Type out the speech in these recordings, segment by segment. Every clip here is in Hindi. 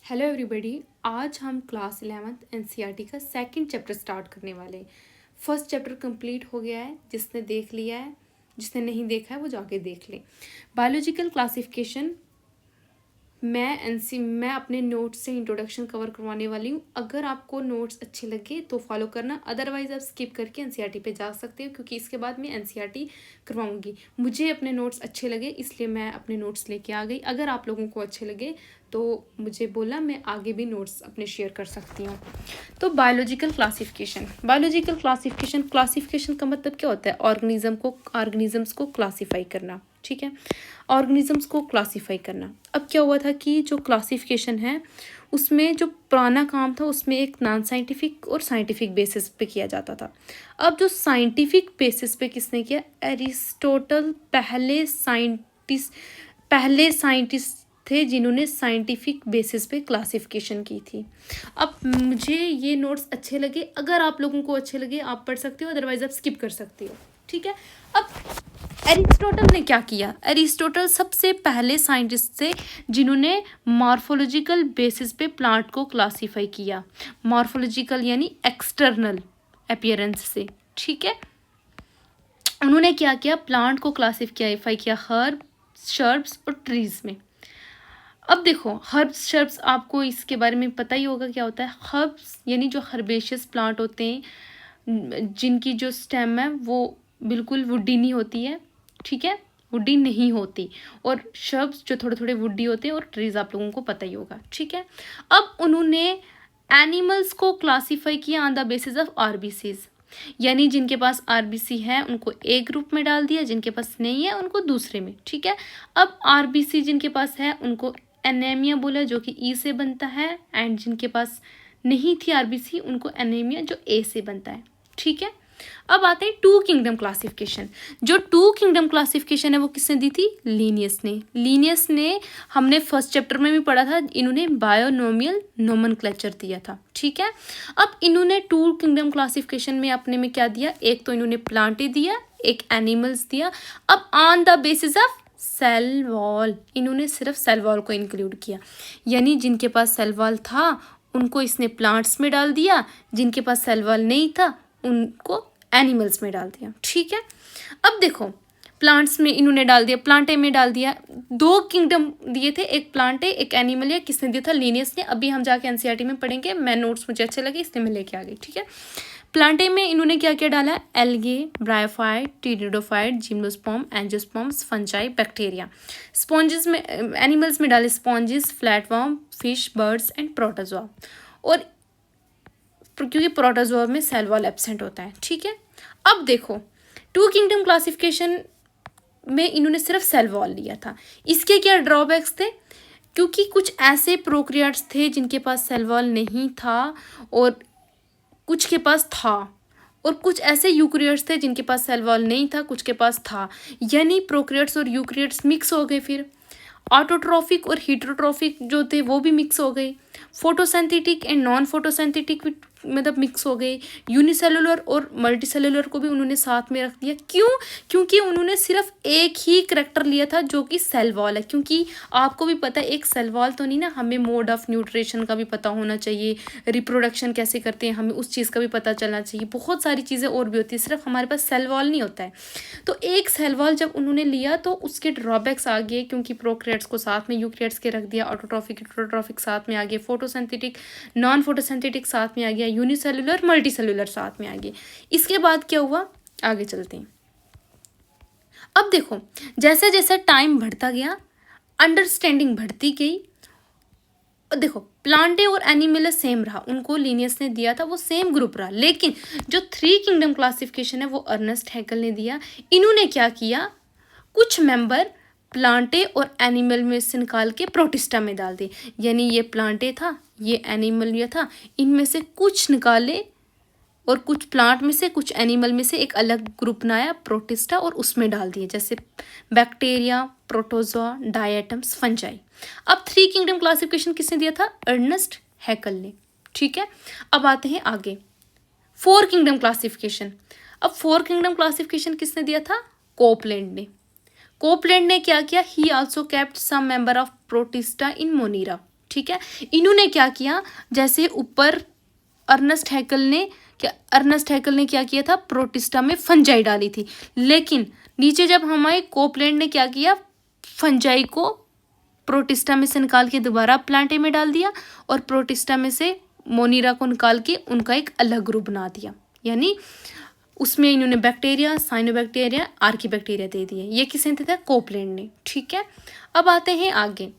Hello everybody. आज हम क्लास 11th एनसीईआरटी का सेकंड चैप्टर स्टार्ट करने वाले हैं। फर्स्ट चैप्टर कंप्लीट हो गया है, जिसने देख लिया है, जिसने नहीं देखा है वो जाके देख ले। बायोलॉजिकल क्लासिफिकेशन मैं अपने नोट्स से इंट्रोडक्शन कवर करवाने वाली हूँ। अगर आपको नोट्स अच्छे लगे तो फॉलो करना, अदरवाइज आप स्किप करके एनसीईआरटी पे जा सकते हो, क्योंकि इसके बाद मैं एनसीईआरटी करवाऊंगी। मुझे अपने नोट्स अच्छे लगे इसलिए मैं अपने नोट्स लेके आ गई। अगर आप लोगों को अच्छे लगे तो मुझे बोला, मैं आगे भी नोट्स अपने शेयर कर सकती हूँ। तो बायोलॉजिकल क्लासिफिकेशन का मतलब क्या होता है? ऑर्गेनिजम्स को क्लासीफाई करना। ठीक है, ऑर्गेनिजम्स को क्लासीफाई करना। अब क्या हुआ था कि जो क्लासिफिकेशन है उसमें जो पुराना काम था उसमें एक नॉन साइंटिफिक और साइंटिफिक बेसिस पे किया जाता था। अब जो साइंटिफिक बेसिस पे किसने किया? एरिस्टोटल पहले साइंटिस्ट थे जिन्होंने साइंटिफिक बेसिस पे क्लासिफिकेशन की थी। अब मुझे ये नोट्स अच्छे लगे, अगर आप लोगों को अच्छे लगे आप पढ़ सकते हो, अदरवाइज आप स्किप कर सकते हो। ठीक है, अब एरिस्टोटल ने क्या किया? एरिस्टोटल सबसे पहले साइंटिस्ट थे जिन्होंने मॉर्फोलॉजिकल बेसिस पे प्लांट को क्लासीफाई किया। मॉर्फोलॉजिकल यानी एक्सटर्नल अपीयरेंस से। ठीक है, उन्होंने क्या किया? प्लांट को क्लासीफाई किया हर्ब, शर्ब्स और ट्रीज में। अब देखो, हर्ब्स शर्ब्स आपको इसके बारे में पता ही होगा क्या होता है। हर्ब्स यानी जो हर्बेशियस प्लांट होते हैं जिनकी जो स्टेम है वो बिल्कुल वुडी नहीं होती है। ठीक है, वुडी नहीं होती। और शर्ब्स जो थोड़े थोड़े वुडी होते हैं, और ट्रीज आप लोगों को पता ही होगा। ठीक है, अब उन्होंने एनिमल्स को क्लासीफाई किया on the basis of RBCs, यानी जिनके पास आरबीसी है उनको एक ग्रुप में डाल दिया, जिनके पास नहीं है उनको दूसरे में। ठीक है, अब आरबीसी जिनके पास है उनको एनीमिया बोला, जो कि ई से बनता है, एंड जिनके पास नहीं थी आरबीसी उनको एनीमिया, जो ए से बनता है। ठीक है, अब आते हैं टू किंगडम क्लासिफिकेशन। जो टू किंगडम क्लासिफिकेशन है वो किसने दी थी? लीनियस ने हमने फर्स्ट चैप्टर में भी पढ़ा था। इन्होंने बायोनोमियल नोमेनक्लेचर दिया था। ठीक है, अब इन्होंने टू किंगडम क्लासिफिकेशन में अपने में क्या दिया? एक तो इन्होंने प्लांटे दिया, एक एनिमल्स दिया। अब on the basis of cell wall, इन्होंने सिर्फ सेल वॉल को इंक्लूड किया, यानी जिनके पास सेल वॉल था उनको इसने प्लांट्स में डाल दिया, जिनके पास सेल वॉल नहीं था उनको एनिमल्स में डाल दिया। ठीक है, अब देखो, प्लांट्स में इन्होंने डाल दिया, प्लांटे में डाल दिया। दो किंगडम दिए थे, एक प्लांटे एक एनिमल। या किसने दिया था? लीनियस ने। अभी हम जाके एनसीईआरटी में पढ़ेंगे, मैं नोट्स मुझे अच्छे लगे इसलिए मैं लेके आ गई। ठीक है, प्लांटे में इन्होंने क्या क्या डाला? Algae, bryophyte, pteridophyte, gymnosperm, angiosperms, fungi, bacteria. Sponges में, एनिमल्स में डाले sponges, flatworm, fish, birds and protozoa. और क्योंकि प्रोटोजोआ में सेल वॉल एब्सेंट होता है। ठीक है, अब देखो, टू किंगडम क्लासिफिकेशन में इन्होंने सिर्फ सेल वॉल लिया था। इसके क्या ड्रॉबैक्स थे? क्योंकि कुछ ऐसे प्रोकैरियोट्स थे जिनके पास सेल वॉल नहीं था और कुछ के पास था, और कुछ ऐसे यूकैरियोट्स थे जिनके पास सेल वॉल नहीं था, कुछ के पास था, यानी प्रोकैरियोट्स और यूकैरियोट्स मिक्स हो गए। फिर ऑटोट्रॉफिक और हीटरोट्रॉफिक जो थे वो भी मिक्स हो गए। फोटोसिंथेटिक एंड नॉन फोटोसिंथेटिक मतलब मिक्स हो गए। यूनिसेलुलर और मल्टीसेलुलर को भी उन्होंने साथ में रख दिया। क्यों? क्योंकि उन्होंने सिर्फ एक ही करैक्टर लिया था जो कि सेल वॉल है। क्योंकि आपको भी पता है एक सेल वॉल तो नहीं ना, हमें मोड ऑफ न्यूट्रिशन का भी पता होना चाहिए, रिप्रोडक्शन कैसे करते हैं हमें उस चीज़ का भी पता चलना चाहिए, बहुत सारी चीज़ें और भी होती है, सिर्फ हमारे पास सेल वॉल नहीं होता है। तो एक सेल वॉल जब उन्होंने लिया तो उसके ड्रॉबैक्स आ गए, क्योंकि प्रोकैरियोट्स को साथ में यूकैरियोट्स के रख दिया, ऑटोट्रॉफिक हीटरोट्रॉफिक साथ में आ गए, फोटोसिंथेटिक नॉन फोटोसिंथेटिक साथ में आ गया, यूनिसेलुलर मल्टीसेलुलर साथ में आ गए। इसके बाद क्या हुआ? आगे चलते हैं। अब देखो, जैसे जैसे टाइम बढ़ता गया अंडरस्टैंडिंग बढ़ती गई। देखो, प्लांटे और एनिमल सेम रहा, उनको लीनियस ने दिया था, वो सेम ग्रुप रहा। लेकिन जो थ्री किंगडम क्लासिफिकेशन है वो अर्नेस्ट हैकल ने दिया। इन्होंने क्या किया? कुछ मेंबर प्लांटे और एनिमल में से निकाल के प्रोटिस्टा में डाल दिए, यानी ये प्लांटे था, ये एनिमल ये था, इनमें से कुछ निकाले और कुछ प्लांट में से कुछ एनिमल में से एक अलग ग्रुप बनाया प्रोटिस्टा और उसमें डाल दिए, जैसे बैक्टीरिया, प्रोटोजोआ, डायटम्स, फंजाई। अब थ्री किंगडम क्लासिफिकेशन किसने दिया था? अर्नेस्ट हैकल ने। ठीक है, अब आते हैं आगे फोर किंगडम क्लासिफिकेशन। अब फोर किंगडम क्लासिफिकेशन किसने दिया था? कोपलैंड ने क्या किया? He also kept some member of Protista in Monera. ठीक है। इन्होंने क्या किया, जैसे ऊपर अर्नेस्ट हैकल ने क्या किया था, प्रोटिस्टा में फंजाई डाली थी, लेकिन नीचे जब हमारे कोपलैंड ने क्या किया, फंजाई को प्रोटिस्टा में से निकाल के दोबारा प्लांटे में डाल दिया और प्रोटिस्टा में से मोनीरा को निकाल के उनका एक अलग ग्रुप बना दिया। यानी उसमें इन्होंने बैक्टीरिया, साइनोबैक्टीरिया, आर्कीबैक्टीरिया दे दिए। ये किसने दिया था, कोपलैंड ने। ठीक है, अब आते हैं आगे।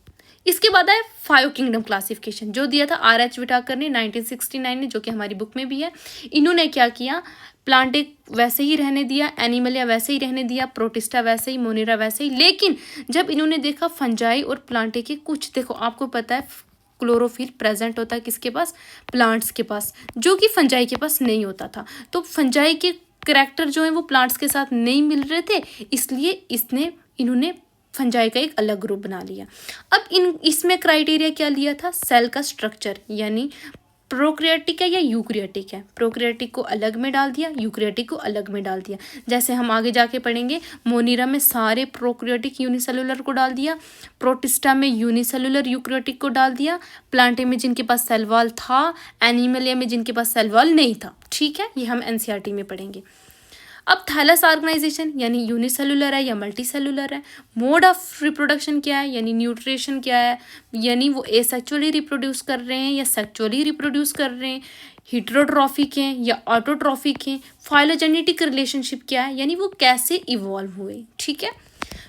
इसके बाद है 5 किंगडम क्लासिफिकेशन, जो दिया था R.H. विटाकर ने 1969 में, जो कि हमारी बुक में भी है। इन्होंने क्या किया, प्लांटे वैसे ही रहने दिया, एनिमलिया वैसे ही रहने दिया, प्रोटिस्टा वैसे ही, मोनेरा वैसे ही। लेकिन जब इन्होंने देखा फंजाई और प्लांटे के कुछ, देखो आपको पता है क्लोरोफिल प्रेजेंट होता है किसके पास, प्लांट्स के पास, जो कि फंजाई के पास नहीं होता था। तो फंजाई के करैक्टर जो है वो प्लांट्स के साथ नहीं मिल रहे थे, इसलिए इन्होंने फंजाई का एक अलग ग्रुप बना लिया। अब इसमें क्राइटेरिया क्या लिया था, सेल का स्ट्रक्चर, यानी प्रोक्रियाटिक है या यूक्रियाटिक है। प्रोक्रियाटिक को अलग में डाल दिया, यूक्रियाटिक को अलग में डाल दिया। जैसे हम आगे जाके पढ़ेंगे, मोनीरा में सारे प्रोक्रियाटिक यूनिसेलुलर को डाल दिया, प्रोटिस्टा में यूनिसेलुलर यूक्रियाटिक को डाल दिया, प्लांटे में जिनके पास सेल वॉल था, एनिमलिया में जिनके पास सेल वॉल नहीं था। ठीक है, ये हम एनसीईआरटी में पढ़ेंगे। अब थैलस ऑर्गेनाइजेशन यानी यूनिसेलुलर है या मल्टीसेलुलर है। मोड ऑफ रिप्रोडक्शन क्या है, यानी न्यूट्रिशन क्या है, यानी वो एसेक्चुअली रिप्रोड्यूस कर रहे हैं या सेक्चुअली रिप्रोड्यूस कर रहे हैं, हिट्रोट्रॉफिक हैं या ऑटोट्रॉफिक हैं। फाइलोजेनेटिक रिलेशनशिप क्या है, यानी वो कैसे इवॉल्व हुए। ठीक है,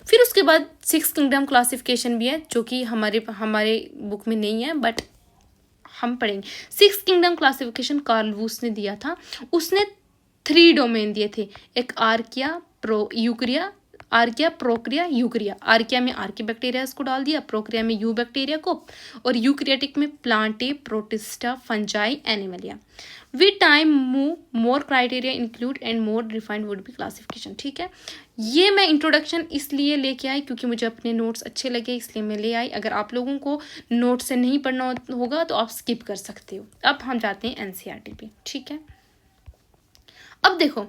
फिर उसके बाद 6 किंगडम क्लासिफिकेशन भी है, जो कि हमारे बुक में नहीं है, बट हम पढ़ेंगे। 6 किंगडम क्लासिफिकेशन कार्ल वुस ने दिया था। उसने 3 डोमेन दिए थे, एक आर्किया, प्रोक्रिया, यूक्रिया। आर्किया में आर्कीबैक्टीरिया को डाल दिया, प्रोक्रिया में यू बैक्टीरिया को, और यूक्रियाटिक में Plantae, protista, fungi, Animalia. With time more criteria include and more refined would be classification. ठीक है, ये मैं इंट्रोडक्शन इसलिए लेके आई क्योंकि मुझे अपने नोट्स अच्छे लगे, इसलिए मैं ले आई। अगर आप लोगों को नोट से नहीं पढ़ना होगा तो आप स्किप कर सकते हो। अब हम जाते हैं एनसीईआरटी पे। ठीक है, अब देखो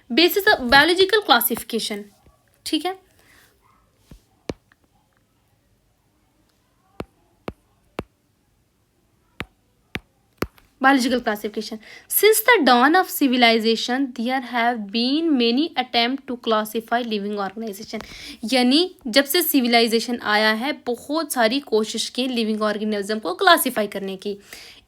बेसिस ऑफ बायोलॉजिकल क्लासिफिकेशन। ठीक है, biological classification. Since the dawn of civilization, there have been many attempts to classify living organization. यानी जब से civilization आया है, बहुत सारी कोशिश की living organism को classify करने की।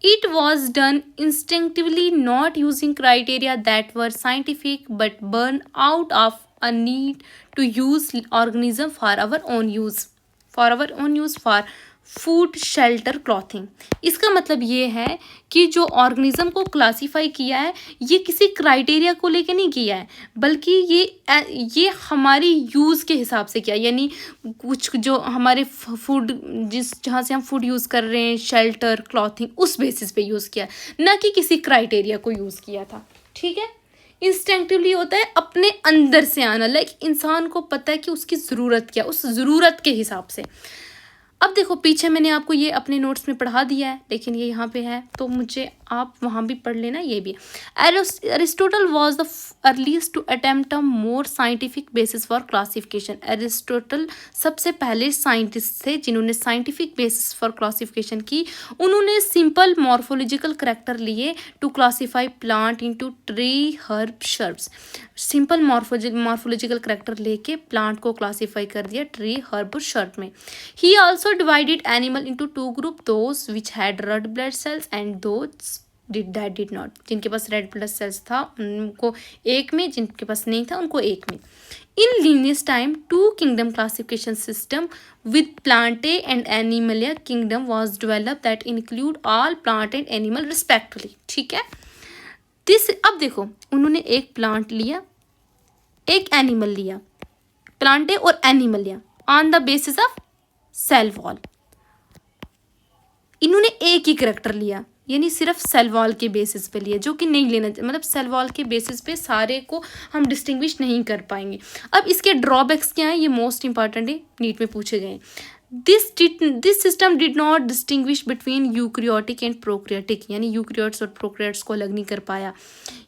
It was done instinctively, not using criteria that were scientific, but born out of a need to use organism for our own use, for food, shelter, clothing. इसका मतलब ये है कि जो ऑर्गेनिज्म को क्लासीफाई किया है, ये किसी क्राइटेरिया को लेके नहीं किया है, बल्कि ये हमारी यूज़ के हिसाब से किया। यानी कुछ जो हमारे फूड, जहाँ से हम फूड यूज़ कर रहे हैं, शेल्टर, क्लॉथिंग, उस बेसिस पे यूज़ किया, ना कि किसी क्राइटेरिया को यूज़ किया था। ठीक है, इंस्टिंक्टिवली होता है, अपने अंदर से आना। लाइक इंसान को पता है कि उसकी ज़रूरत क्या, उस ज़रूरत के हिसाब से। अब देखो पीछे मैंने आपको ये अपने नोट्स में पढ़ा दिया है, लेकिन ये यहाँ पे है तो मुझे आप वहाँ भी पढ़ लेना। ये भी Aristotle was the earliest to attempt a more scientific basis for classification. Aristotle सबसे पहले साइंटिस्ट थे जिन्होंने साइंटिफिक बेसिस फॉर क्लासिफिकेशन की। उन्होंने सिंपल मॉर्फोलॉजिकल करैक्टर लिए to classify plant into tree, herb, shrubs. Simple morphological character लेके प्लांट को क्लासीफाई कर दिया ट्री, हर्ब और शर्ब में। He also divided animal into 2 group, those which had red blood cells and those that did not। जिनके पास रेड ब्लड सेल्स था उनको एक में, जिनके पास नहीं था उनको एक में। In Linnaeus time 2 kingdom classification system with Plantae and Animalia kingdom was develop that include all plant and animal respectively. ठीक है, अब देखो उन्होंने एक प्लांट लिया, एक एनिमल लिया, प्लांटे और एनिमल लिया on the basis of cell wall. इन्होंने एक ही करैक्टर लिया, यानी सिर्फ सेल वॉल के बेसिस पे लिया, जो कि नहीं लेना, मतलब सेल वॉल के बेसिस पे सारे को हम डिस्टिंग्विश नहीं कर पाएंगे। अब इसके ड्रॉबैक्स क्या हैं, ये मोस्ट इंपॉर्टेंट है, नीट में पूछे गए। This system did not distinguish between eukaryotic and prokaryotic, यानी यूक्रियोट्स और प्रोक्रियोट्स को अलग नहीं कर पाया।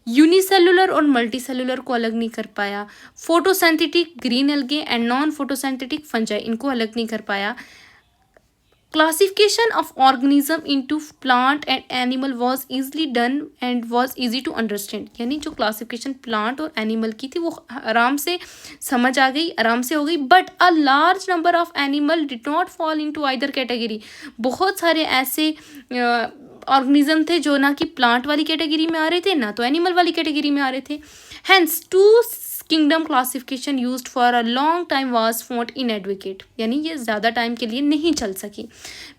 यूनिसेलुलर और मल्टीसेलुलर को अलग नहीं कर पाया। Photosynthetic green algae and non photosynthetic fungi, इनको अलग नहीं कर पाया। Classification of organism into plant and animal was easily done and was easy to understand, यानी जो क्लासिफिकेशन प्लांट और एनिमल की थी वो आराम से समझ आ गई, आराम से हो गई. But a large number of animal did not fall into either category. बहुत सारे ऐसे ऑर्गेनिज्म थे जो ना कि प्लांट वाली कैटेगरी में आ रहे थे ना तो एनिमल वाली कैटेगरी में आ रहे थे. Hence two kingdom classification used for a long time was found inadequate, यानी ये ज़्यादा टाइम के लिए नहीं चल सकी.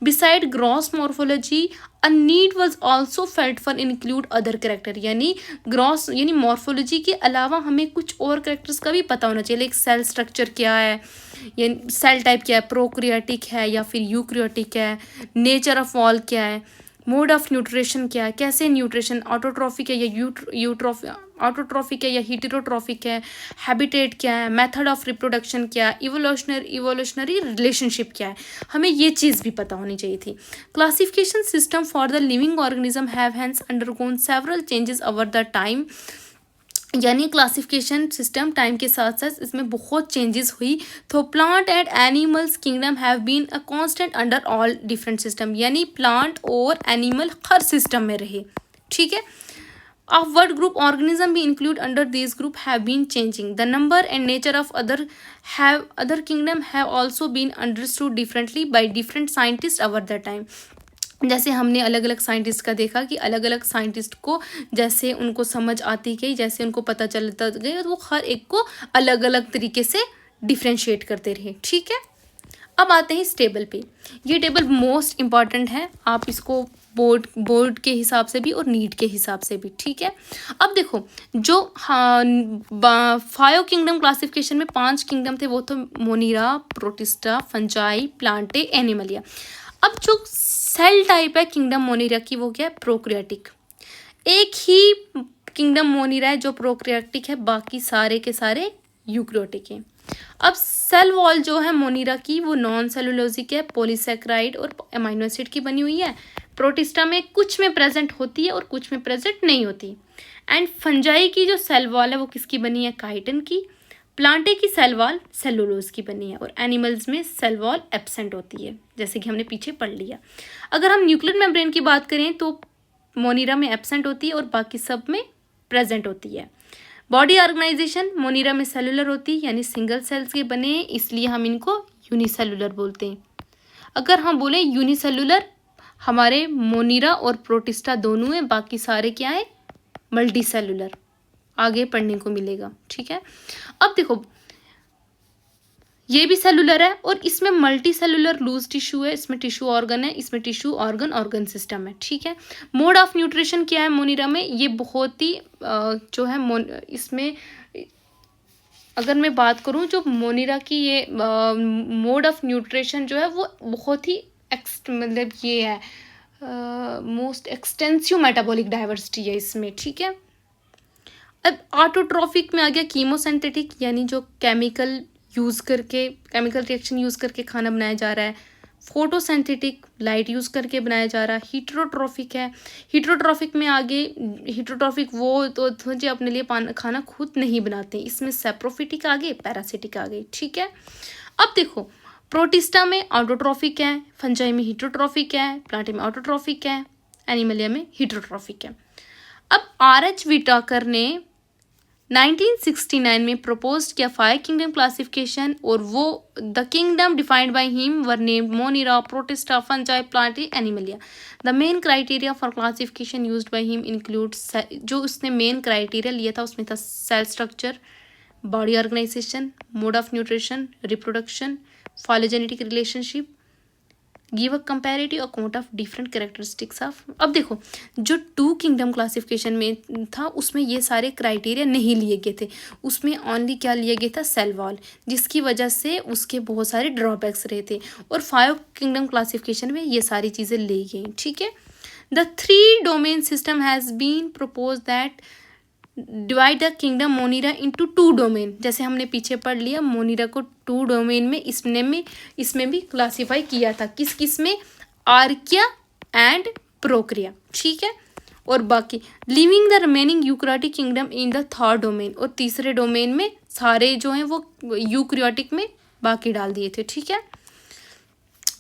Beside gross morphology a need was also felt for include other character, यानी ग्रॉस यानी मॉर्फोलॉजी के अलावा हमें कुछ और करेक्टर्स का भी पता होना चाहिए. लाइक सेल स्ट्रक्चर क्या है, या सेल टाइप क्या है, प्रोक्रियाटिक है या फिर यूक्रियोटिक है, नेचर ऑफ वॉल क्या है, मोड ऑफ न्यूट्रिशन क्या है, कैसे न्यूट्रिशन ऑटोट्रॉफिक है या ऑटोट्रॉफिक है या हीटेरोट्रॉफिक है, हैबिटेट क्या है, मेथड ऑफ रिप्रोडक्शन क्या है, इवोल्यूशनरी रिलेशनशिप क्या है, हमें ये चीज़ भी पता होनी चाहिए थी. Classification system for the living organism have hence undergone several changes over the time, यानी क्लासिफिकेशन सिस्टम टाइम के साथ साथ इसमें बहुत चेंजेस हुई. तो plant and animals kingdom have been a constant under all different system, यानी प्लांट और एनिमल हर सिस्टम में रहे. ठीक है. Of what group organism we include under these group have been changing. The number and nature of other kingdom have also been understood differently by different scientists over the time. जैसे हमने अलग अलग साइंटिस्ट का देखा कि अलग अलग साइंटिस्ट को जैसे उनको समझ आती गई, जैसे उनको पता चलता गया, तो वो हर एक को अलग अलग तरीके से डिफ्रेंशिएट करते रहे. ठीक है. अब आते हैं इस टेबल पे. ये टेबल मोस्ट इम्पॉर्टेंट है, आप इसको बोर्ड के हिसाब से भी और नीट के हिसाब से भी. ठीक है. अब देखो जो 5 किंगडम क्लासिफिकेशन में 5 किंगडम थे वो तो मोनीरा, प्रोटिस्टा, फंजाई, प्लांटे, एनिमलिया. अब जो सेल टाइप है किंगडम मोनीरा की वो क्या है, प्रोक्रियाटिक. एक ही किंगडम मोनीरा है जो प्रोक्रियाटिक है, बाकी सारे के सारे यूक्रियोटिक हैं. अब सेल वॉल जो है मोनीरा की वो नॉन सेलुलोजिक है, पॉलीसेक्राइड और अमाइनो एसिड की बनी हुई है. प्रोटिस्टा में कुछ में प्रेजेंट होती है और कुछ में प्रेजेंट नहीं होती. एंड फंजाई की जो सेल वॉल है वो किसकी बनी है, काइटिन की. प्लांटे की सेल वॉल सेलुलोज की बनी है और एनिमल्स में सेल वॉल एब्सेंट होती है, जैसे कि हमने पीछे पढ़ लिया. अगर हम न्यूक्लियर मेम्ब्रेन की बात करें तो मोनीरा में एब्सेंट होती है और बाकी सब में प्रेजेंट होती है. बॉडी ऑर्गेनाइजेशन मोनीरा में सेलुलर होती है, यानी सिंगल सेल्स के बने हैं, इसलिए हम इनको यूनिसेलुलर बोलते हैं. अगर हम बोलें यूनिसेलुलर, हमारे मोनीरा और प्रोटिस्टा दोनों हैं, बाकी सारे क्या है, मल्टी सेलुलर. आगे पढ़ने को मिलेगा. ठीक है. अब देखो ये भी सेलुलर है और इसमें मल्टी सेलुलर लूज टिश्यू है, इसमें टिश्यू ऑर्गन है, इसमें टिश्यू ऑर्गन सिस्टम है. ठीक है. मोड ऑफ न्यूट्रिशन क्या है मोनीरा में, ये बहुत ही जो है इसमें अगर मैं बात करूं जो मोनीरा की ये मोड ऑफ न्यूट्रिशन जो है वो बहुत ही मतलब ये है मोस्ट एक्सटेंसिव मेटाबॉलिक डाइवर्सिटी है इसमें. ठीक है. अब ऑटोट्रॉफिक में आ गया कीमोसिंथेटिक, यानी जो केमिकल रिएक्शन यूज़ करके खाना बनाया जा रहा है. फोटोसिंथेटिक, लाइट यूज़ करके बनाया जा रहा है. हीटरोट्रॉफिक है. हीटरोट्रॉफिक में आगे हीटरोट्रॉफिक वो तो समझिए अपने लिए खाना खुद नहीं बनाते, इसमें सेप्रोफिटिक आगे, पैरासिटिक आगे. ठीक है. अब देखो प्रोटिस्टा में ऑटोट्रॉफिक है, फंजाई में हीटरोट्रॉफिक है, प्लांटे में ऑटोट्रॉफिक है, एनिमलिया में हीटरोट्रॉफिक है. अब R.H. विटाकर ने 1969 में प्रपोज किया 5 किंगडम क्लासिफिकेशन और वो the kingdom defined by him were named Monera, Protista, Fungi, Plantae, Animalia. The main criteria for classification used by him include, जो उसने मेन क्राइटेरिया लिया था उसमें था cell structure, body organisation, mode of nutrition, reproduction, phylogenetic relationship, give a comparative account of different characteristics of. अब देखो जो 2 किंगडम क्लासिफिकेशन में था उसमें ये सारे क्राइटेरिया नहीं लिए गए थे, उसमें ओनली क्या लिया गया था, सेल वॉल, जिसकी वजह से उसके बहुत सारे ड्रॉबैक्स रहे थे. और 5 किंगडम क्लासिफिकेशन में ये सारी चीज़ें ली गई. ठीक है. The 3 domain system has been propose that divide the kingdom Monera into 2 domain. जैसे हमने पीछे पढ़ लिया मोनीरा को 2 डोमेन में इसमें भी क्लासीफाई किया था. किस में, आर्किया एंड प्रोक्रिया. ठीक है. और बाकी living the remaining eukaryotic kingdom in the 3rd domain, और तीसरे डोमेन में सारे जो हैं वो यूक्रियोटिक में बाकी डाल दिए थे. ठीक है.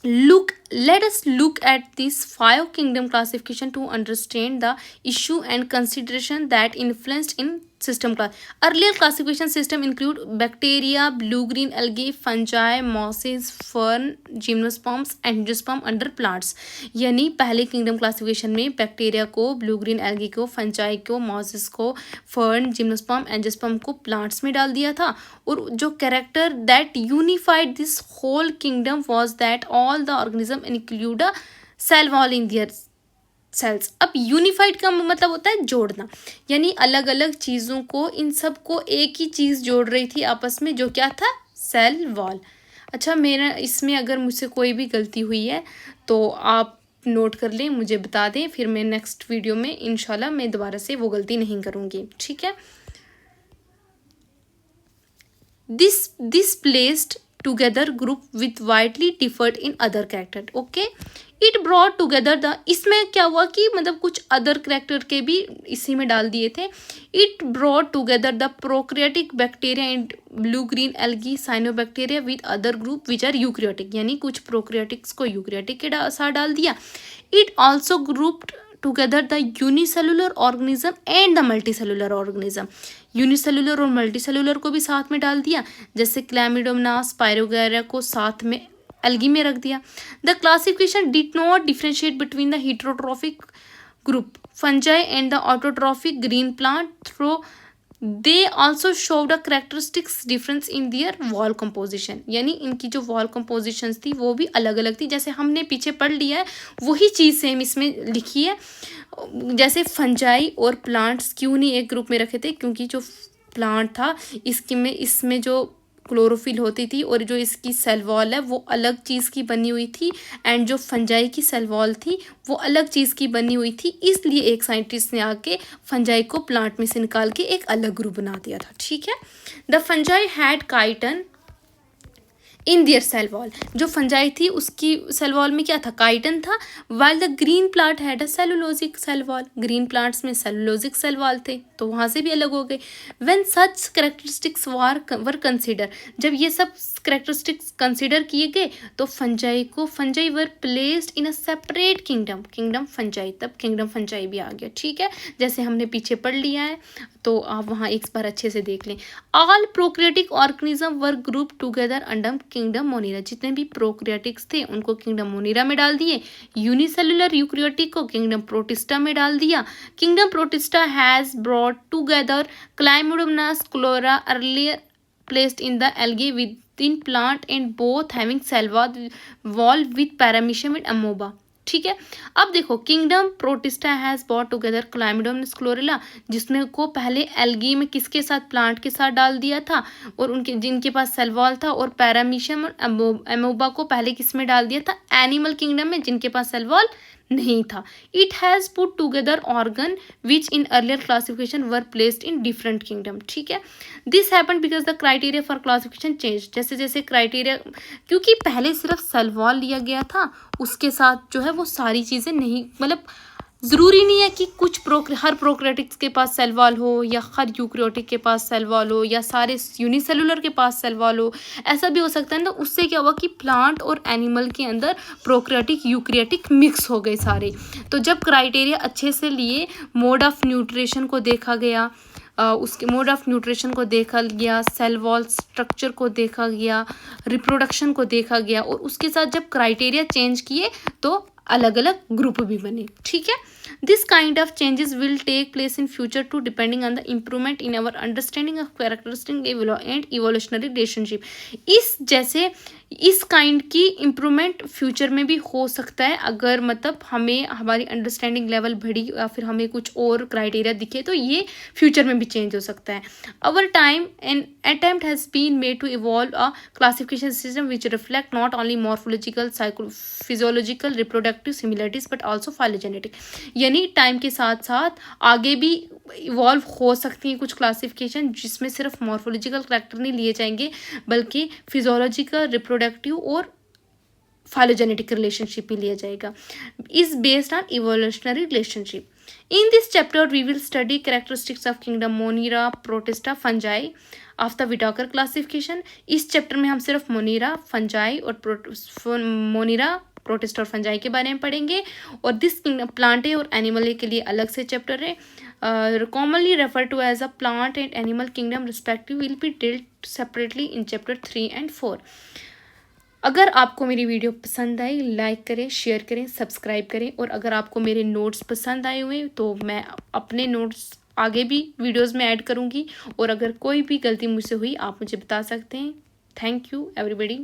Let us look at this 5 kingdom classification to understand the issue and consideration that influenced in system class. Earlier classification system include bacteria, blue green algae, fungi, mosses, fern, gymnosperms, angiosperm under plants. यानी पहले किंगडम क्लासिफिकेशन में बैक्टीरिया को, ब्लू ग्रीन एल्गी को, फंजाई को, मॉसेस को, फर्न, जिम्नोस्पर्म, एंजियोस्पर्म को प्लांट्स में डाल दिया था. और जो character that unified this whole kingdom was that all the organism include a cell wall in their cells. अब यूनिफाइड का मतलब होता है जोड़ना, यानी अलग अलग चीज़ों को, इन सब को एक ही चीज़ जोड़ रही थी आपस में, जो क्या था, सेल वॉल. अच्छा, मेरा इसमें अगर मुझसे कोई भी गलती हुई है तो आप नोट कर लें, मुझे बता दें, फिर मैं नेक्स्ट वीडियो में इंशाल्लाह मैं दोबारा से वो गलती नहीं करूँगी. ठीक है. This placed together group with widely differed in other character. Okay, it brought together the, इसमें क्या हुआ कि मतलब कुछ अदर करेक्टर के भी इसी में डाल दिए थे. It brought together the prokaryotic bacteria and blue green algae cyanobacteria with other group which are eukaryotic. यानी कुछ प्रोकैरियोटिक्स को यूकैरियोटिक के साथ डाल दिया. It also grouped together the unicellular organism and the multicellular organism. Unicellular और मल्टीसेलुलर को भी साथ में डाल दिया, जैसे क्लैमिडोमोनास, पायरोगैरा को साथ में एल्गी में रख दिया. The classification did not differentiate between the heterotrophic group fungi and the autotrophic green plant though they also showed a characteristics difference in their wall composition. यानी इनकी जो वॉल कंपोजिशंस थी वो भी अलग अलग थी. जैसे हमने पीछे पढ़ लिया है वही चीज़ सेम इसमें लिखी है. जैसे फंजाई और प्लांट्स क्यों नहीं एक ग्रुप में रखे थे, क्योंकि जो प्लांट था इसमें जो क्लोरोफिल होती थी और जो इसकी सेल वॉल है वो अलग चीज़ की बनी हुई थी, एंड जो फंजाई की सेल वॉल थी वो अलग चीज़ की बनी हुई थी. इसलिए एक साइंटिस्ट ने आके फंजाई को प्लांट में से निकाल के एक अलग ग्रुप बना दिया था. ठीक है. The fungi had chitin in their cell wall. जो फंजाई थी उसकी सेल वॉल में क्या था, काइटन था. While the green plant had a cellulosic cell wall. Green plants में सेलुलोजिक सेल वॉल थे, तो वहाँ से भी अलग हो गए. When such characteristics were consider, जब ये सब करेक्टरिस्टिक्स कंसिडर किए गए तो fungi were placed in a separate kingdom fungi. तब किंगडम फंजाई भी आ गया. ठीक है, जैसे हमने पीछे पढ़ लिया है, तो आप वहाँ एक बार अच्छे से देख लें. ऑल प्रोकैरियोटिक ऑर्गेनिज्म वर ग्रुप टुगेदर अंडर किंगडम मोनिरा. जितने भी प्रोकैरियोटिक्स थे उनको किंगडम मोनिरा में डाल दिए. यूनिसेलुलर यूकैरियोटिक को किंगडम प्रोटिस्टा में डाल दिया. Kingdom Protista has brought together Chlamydomonas Chlorella earlier placed in the algae within plant and both having cell wall with paramecium and amoeba. ठीक है. अब देखो, kingdom Protista has brought together Chlamydomonas Chlorella, जिसमें को पहले एल्गी में किसके साथ, प्लांट के साथ डाल दिया था, और उनके जिनके पास सेल वॉल था, और पैरामीशियम और अमोबा को पहले किस में डाल दिया था, एनिमल किंगडम में, जिनके पास सेल वॉल नहीं था. It has put together organ which in earlier classification were placed in different kingdom. ठीक है. This happen because the criteria for classification change. जैसे जैसे क्राइटेरिया, क्योंकि पहले सिर्फ सेल वॉल लिया गया था, उसके साथ जो है वो सारी चीज़ें नहीं, मतलब ज़रूरी नहीं है कि हर प्रोकैरियोटिक्स के पास सेल वॉल हो, या हर यूकैरियोटिक के पास सेल वॉल हो, या सारे यूनिसेलुलर के पास सेल वॉल हो. ऐसा भी हो सकता है ना. उससे क्या हुआ कि प्लांट और एनिमल के अंदर प्रोकैरियोटिक यूकैरियोटिक मिक्स हो गए सारे. तो जब क्राइटेरिया अच्छे से लिए, मोड ऑफ न्यूट्रिशन को देखा गया, उसके मोड ऑफ न्यूट्रिशन को देखा गया, सेल वॉल स्ट्रक्चर को देखा गया, रिप्रोडक्शन को देखा गया, और उसके साथ जब क्राइटेरिया चेंज किए तो अलग अलग ग्रुप भी बने. ठीक है. This kind of changes will take place in future too depending on the improvement in our understanding of characteristic and evolutionary relationship. इस काइंड की इम्प्रूवमेंट फ्यूचर में भी हो सकता है, अगर मतलब हमें हमारी अंडरस्टैंडिंग लेवल बढ़ी या फिर हमें कुछ और क्राइटेरिया दिखे, तो ये फ्यूचर में भी चेंज हो सकता है. Our time an attempt has been made to evolve a classification system which reflect not only morphological, physiological, reproductive similarities but also phylogenetic. यानी टाइम के साथ साथ आगे भी इवॉल्व हो सकती है कुछ क्लासिफिकेशन, जिसमें सिर्फ मॉर्फोलॉजिकल करेक्टर नहीं लिए जाएंगे, बल्कि फिजियोलॉजिकल, रिप्रोडक्टिव और फाइलोजेनेटिक रिलेशनशिप भी लिया जाएगा. Is based on evolutionary relationship. In this chapter, we will study characteristics of kingdom Monera, Protista, Fungi of the Whitaker classification. इस चैप्टर में हम सिर्फ मोनीरा, फंजाई और मोनीरा, प्रोटिस्ट और फंजाई के बारे में पढ़ेंगे। और दिस प्लांट है और एनिमल के लिए अलग से चैप्टर है। Commonly refer to as a plant and animal kingdom respective will be dealt separately in chapter 3 and 4। अगर आपको मेरी वीडियो पसंद आई, लाइक करें, शेयर करें, सब्सक्राइब करें। और अगर आपको मेरे नोट्स पसंद आए हुए तो मैं अपने नोट्स आगे भी वीडियोस में ऐड करूँगी। और अगर कोई भी गलती मुझसे हुई आप मुझे बता सकते हैं। Thank you everybody.